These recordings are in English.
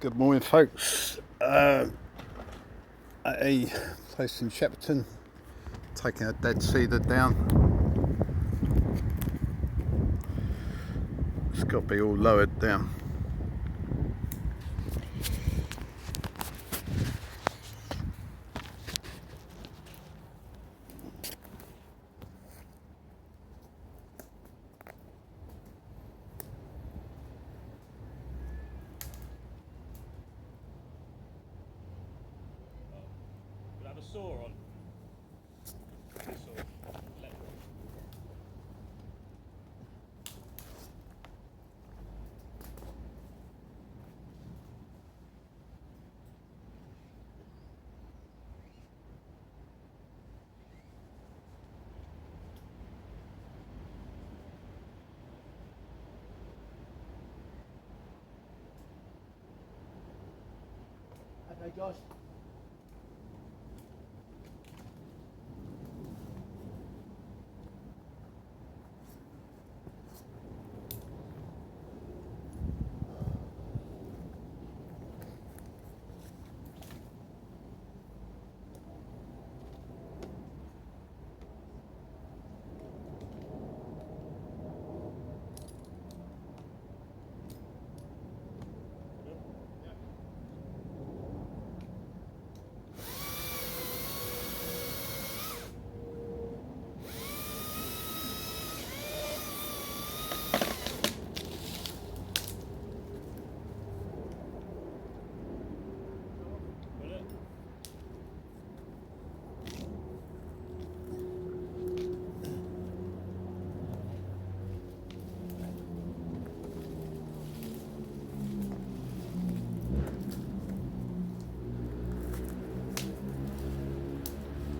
Good morning, folks. At a place in Shepperton, taking a dead cedar down. It's got to be all lowered down. We'll have a saw on. Okay, Josh.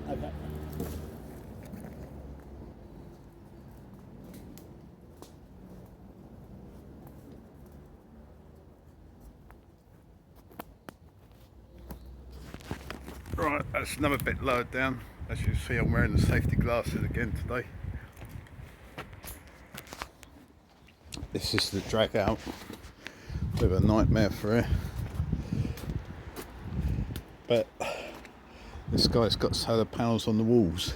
Okay. Right, that's another bit lowered down. As you see, I'm wearing the safety glasses again today. This is the drag out. Bit of a nightmare for here. But this guy's got solar panels on the walls.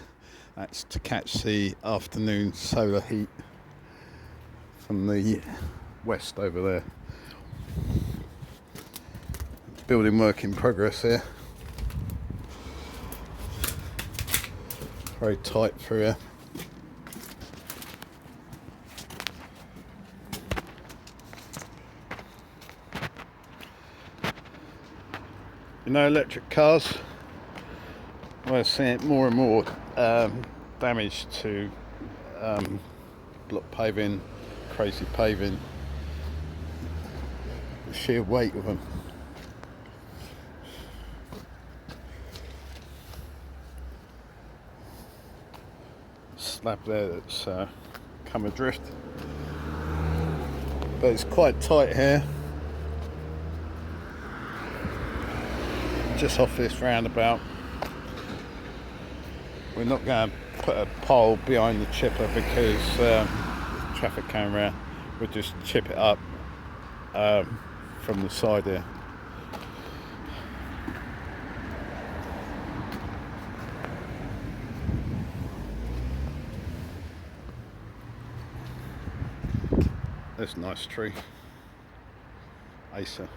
That's to catch the afternoon solar heat from the west over there. Building work in progress here. Very tight through here. You know, electric cars, we're seeing more and more damage to block paving, crazy paving, the sheer weight of them. Slab there that's come adrift, but it's quite tight here. Just off this roundabout, we're not going to put a pole behind the chipper because traffic came around. We'll just chip it up from the side here. That's a nice tree, Acer.